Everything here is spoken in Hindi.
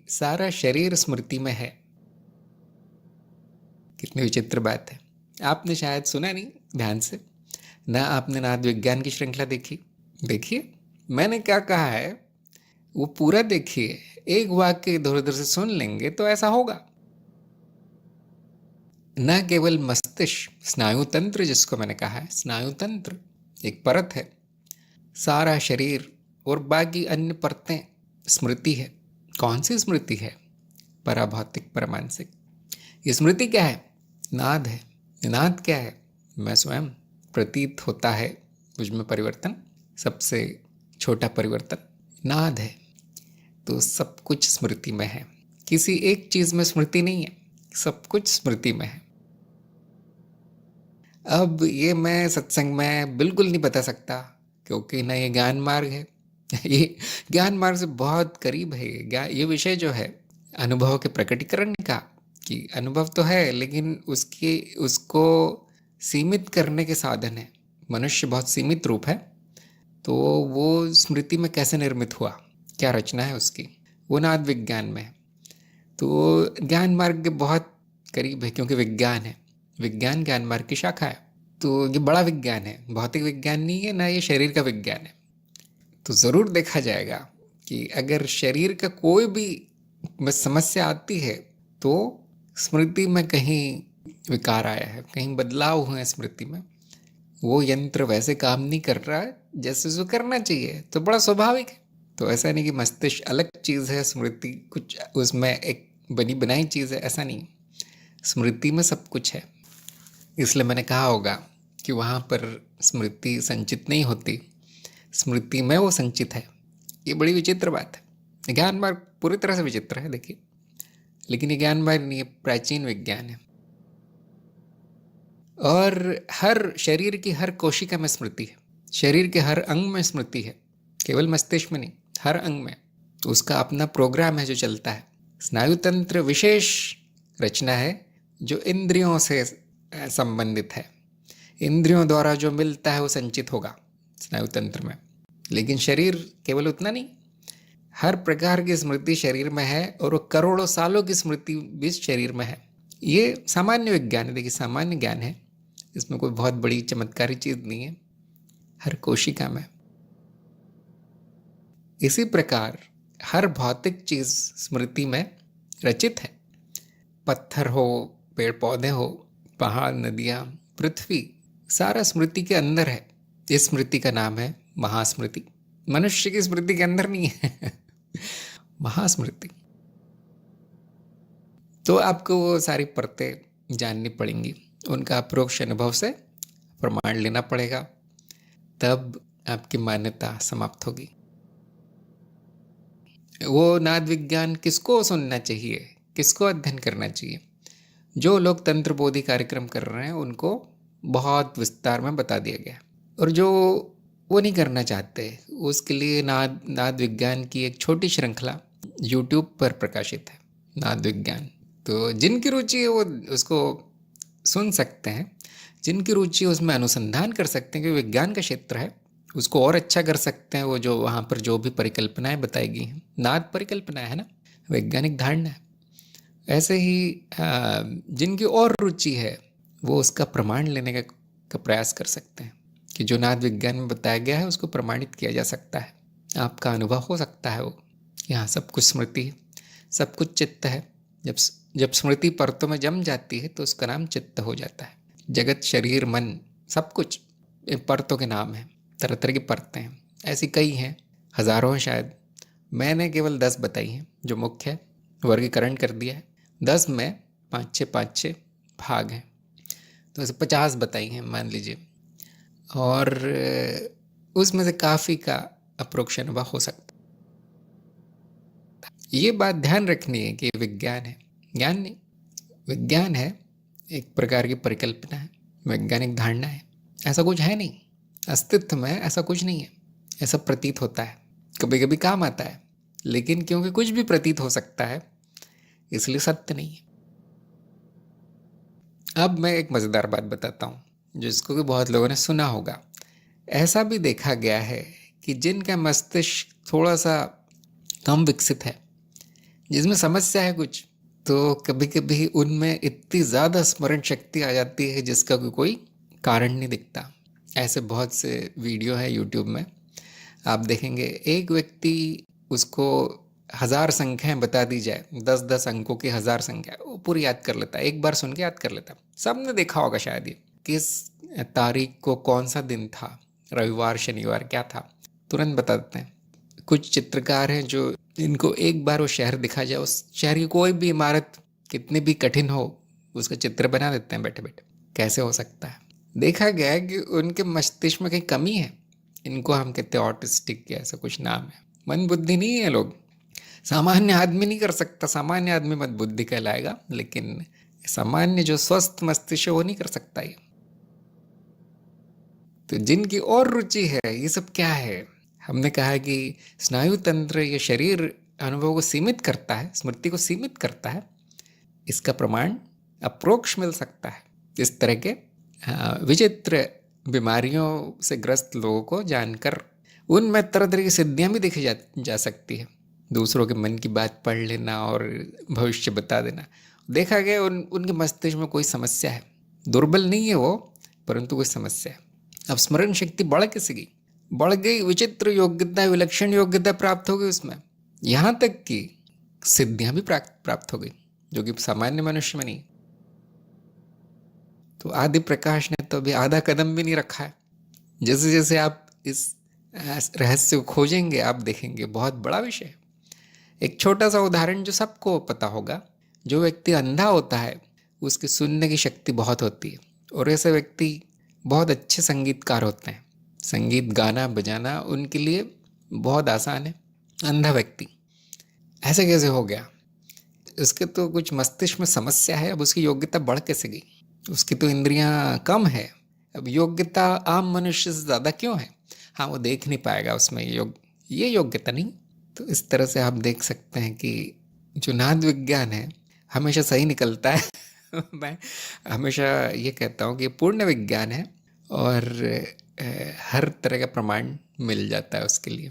सारा शरीर स्मृति में है। कितनी विचित्र बात है। आपने शायद सुना नहीं ध्यान से, ना आपने नाद विज्ञान की श्रृंखला देखी। देखिए मैंने क्या कहा है वो पूरा देखिए। एक वाक्य इधर उधर से सुन लेंगे तो ऐसा होगा। न केवल मस्तिष्क, स्नायु तंत्र जिसको मैंने कहा है, स्नायु तंत्र एक परत है, सारा शरीर और बाकी अन्य परतें स्मृति है। कौन सी स्मृति है? पराभौतिक परमानसिक। ये स्मृति क्या है? नाद है। नाद क्या है? मैं स्वयं। प्रतीत होता है मुझ में परिवर्तन, सबसे छोटा परिवर्तन नाद है। तो सब कुछ स्मृति में है। किसी एक चीज में स्मृति नहीं है, सब कुछ स्मृति में है। अब ये मैं सत्संग में बिल्कुल नहीं बता सकता, क्योंकि ना ये ज्ञान मार्ग है। ये ज्ञान मार्ग से बहुत करीब है। ये विषय जो है अनुभव के प्रकटीकरण का, कि अनुभव तो है लेकिन उसको सीमित करने के साधन है। मनुष्य बहुत सीमित रूप है, तो वो स्मृति में कैसे निर्मित हुआ, क्या रचना है उसकी, वो नाद विज्ञान में है। तो ज्ञान मार्ग के बहुत करीब है, क्योंकि विज्ञान है। विज्ञान ज्ञान मार्ग की शाखा है। तो ये बड़ा विज्ञान है, भौतिक विज्ञान नहीं है ना, ये शरीर का विज्ञान है। तो ज़रूर देखा जाएगा कि अगर शरीर का कोई भी समस्या आती है तो स्मृति में कहीं विकार आया है, कहीं बदलाव हुए हैं स्मृति में। वो यंत्र वैसे काम नहीं कर रहा है जैसे जो करना चाहिए, तो बड़ा स्वाभाविक है। तो ऐसा नहीं कि मस्तिष्क अलग चीज़ है, स्मृति कुछ उसमें एक बनी बनाई चीज़ है, ऐसा नहीं। स्मृति में सब कुछ है। इसलिए मैंने कहा होगा कि वहाँ पर स्मृति संचित नहीं होती, स्मृति में वो संचित है। ये बड़ी विचित्र बात है। ज्ञान मार्ग पूरी तरह से विचित्र है, देखिए। लेकिन ये ज्ञान मार्ग नहीं है, प्राचीन विज्ञान है। और हर शरीर की हर कोशिका में स्मृति है, शरीर के हर अंग में स्मृति है, केवल मस्तिष्क में नहीं, हर अंग में। तो उसका अपना प्रोग्राम है जो चलता है। स्नायु तंत्र विशेष रचना है जो इंद्रियों से संबंधित है। इंद्रियों द्वारा जो मिलता है वो संचित होगा स्नायु तंत्र में। लेकिन शरीर केवल उतना नहीं, हर प्रकार की स्मृति शरीर में है, और वो करोड़ों सालों की स्मृति भी शरीर में है। ये सामान्य विज्ञान है, देखिए सामान्य ज्ञान है, इसमें कोई बहुत बड़ी चमत्कारी चीज नहीं है, हर कोशिका में। इसी प्रकार हर भौतिक चीज स्मृति में रचित है। पत्थर हो, पेड़ पौधे हो, पहाड़, नदियां, पृथ्वी, सारा स्मृति के अंदर है। इस स्मृति का नाम है महास्मृति। मनुष्य की स्मृति के अंदर नहीं है महास्मृति। तो आपको वो सारी परतें जाननी पड़ेंगी, उनका अपरोक्ष अनुभव से प्रमाण लेना पड़ेगा, तब आपकी मान्यता समाप्त होगी। वो नाद विज्ञान किसको सुनना चाहिए, किसको अध्ययन करना चाहिए? जो लोग तंत्र बोधि कार्यक्रम कर रहे हैं उनको बहुत विस्तार में बता दिया गया। और जो वो नहीं करना चाहते उसके लिए नाद विज्ञान की एक छोटी श्रृंखला यूट्यूब पर प्रकाशित है, नाद विज्ञान। तो जिनकी रुचि है वो उसको सुन सकते हैं, जिनकी रुचि है उसमें अनुसंधान कर सकते हैं, क्योंकि विज्ञान का क्षेत्र है, उसको और अच्छा कर सकते हैं। वो जो वहाँ पर जो भी परिकल्पनाएं बताई गई हैं, नाद परिकल्पना है ना, वैज्ञानिक धारणा है। ऐसे ही जिनकी और रुचि है वो उसका प्रमाण लेने का प्रयास कर सकते हैं, कि जो नाद विज्ञान में बताया गया है उसको प्रमाणित किया जा सकता है। आपका अनुभव हो सकता है वो, यहाँ सब कुछ स्मृति है, सब कुछ चित्त है। जब स्मृति परतों में जम जाती है तो उसका नाम चित्त हो जाता है। जगत, शरीर, मन, सब कुछ परतों के नाम है। तरह तरह की परतें हैं, ऐसी कई हैं, हजारों हैं शायद। मैंने केवल 10 बताई हैं जो मुख्य है, वर्गीकरण कर दिया है। 10 में 5-6 भाग हैं, तो ऐसे 50 बताई हैं मान लीजिए। और उसमें से काफ़ी का अप्रोक्ष अनुभव हो सकता है। ये बात ध्यान रखनी है कि विज्ञान है, ज्ञान नहीं। विज्ञान है, एक प्रकार की परिकल्पना है, वैज्ञानिक धारणा है। ऐसा कुछ है नहीं, अस्तित्व में ऐसा कुछ नहीं है। ऐसा प्रतीत होता है, कभी कभी काम आता है, लेकिन क्योंकि कुछ भी प्रतीत हो सकता है इसलिए सत्य नहीं है। अब मैं एक मज़ेदार बात बताता हूँ जिसको कि बहुत लोगों ने सुना होगा। ऐसा भी देखा गया है कि जिनका मस्तिष्क थोड़ा सा कम विकसित है, जिसमें समस्या है कुछ, तो कभी कभी उनमें इतनी ज़्यादा स्मरण शक्ति आ जाती है जिसका कोई कारण नहीं दिखता। ऐसे बहुत से वीडियो है यूट्यूब में, आप देखेंगे एक व्यक्ति, उसको 1000 संख्याएं बता दी जाए, 10-10 अंकों की 1000 संख्या, वो पूरी याद कर लेता है, एक बार सुन के याद कर लेता है। सबने देखा होगा शायद ये, किस तारीख को कौन सा दिन था, रविवार शनिवार क्या था, तुरंत बता देते हैं। कुछ चित्रकार हैं जो इनको एक बार वो शहर दिखा जाए, उस शहर की कोई भी इमारत कितनी भी कठिन हो, उसका चित्र बना देते हैं बैठे बैठे। कैसे हो सकता है? देखा गया है कि उनके मस्तिष्क में कहीं कमी है। इनको हम कहते हैं ऑटिस्टिक या ऐसा कुछ नाम है। मन बुद्धि नहीं है लोग, सामान्य आदमी नहीं कर सकता। सामान्य आदमी मत बुद्धि कहलाएगा, लेकिन सामान्य जो स्वस्थ मस्तिष्क है वो नहीं कर सकता ये। तो जिनकी और रुचि है, ये सब क्या है? हमने कहा कि स्नायु तंत्र ये शरीर अनुभव को सीमित करता है, स्मृति को सीमित करता है। इसका प्रमाण अप्रोक्ष मिल सकता है। इस तरह के विचित्र बीमारियों से ग्रस्त लोगों को जानकर उनमें तरह तरह की सिद्धियां भी देखी जा सकती है। दूसरों के मन की बात पढ़ लेना और भविष्य बता देना। देखा गया उनके मस्तिष्क में कोई समस्या है, दुर्बल नहीं है वो, परंतु कोई समस्या है। अब स्मरण शक्ति बढ़ कैसे गई? बढ़ गई, विचित्र योग्यता, विलक्षण योग्यता प्राप्त हो गई उसमें, यहाँ तक कि सिद्धियां भी प्राप्त हो गई, जो कि सामान्य मनुष्य में नहीं। तो आदि प्रकाश ने तो अभी आधा कदम भी नहीं रखा है। जैसे जैसे आप इस रहस्य को खोजेंगे, आप देखेंगे बहुत बड़ा विषय है। एक छोटा सा उदाहरण जो सबको पता होगा, जो व्यक्ति अंधा होता है उसकी सुनने की शक्ति बहुत होती है, और ऐसे व्यक्ति बहुत अच्छे संगीतकार होते हैं। संगीत गाना बजाना उनके लिए बहुत आसान है। अंधा व्यक्ति ऐसे कैसे हो गया? उसके तो कुछ मस्तिष्क में समस्या है। अब उसकी योग्यता बढ़ कैसे गई? उसकी तो इंद्रियां कम है, अब योग्यता आम मनुष्य से ज़्यादा क्यों है? हाँ, वो देख नहीं पाएगा उसमें ये योग्यता नहीं। तो इस तरह से आप देख सकते हैं कि जो नाद विज्ञान है हमेशा सही निकलता है। मैं हमेशा ये कहता हूँ कि पूर्ण विज्ञान है, और हर तरह का प्रमाण मिल जाता है उसके लिए।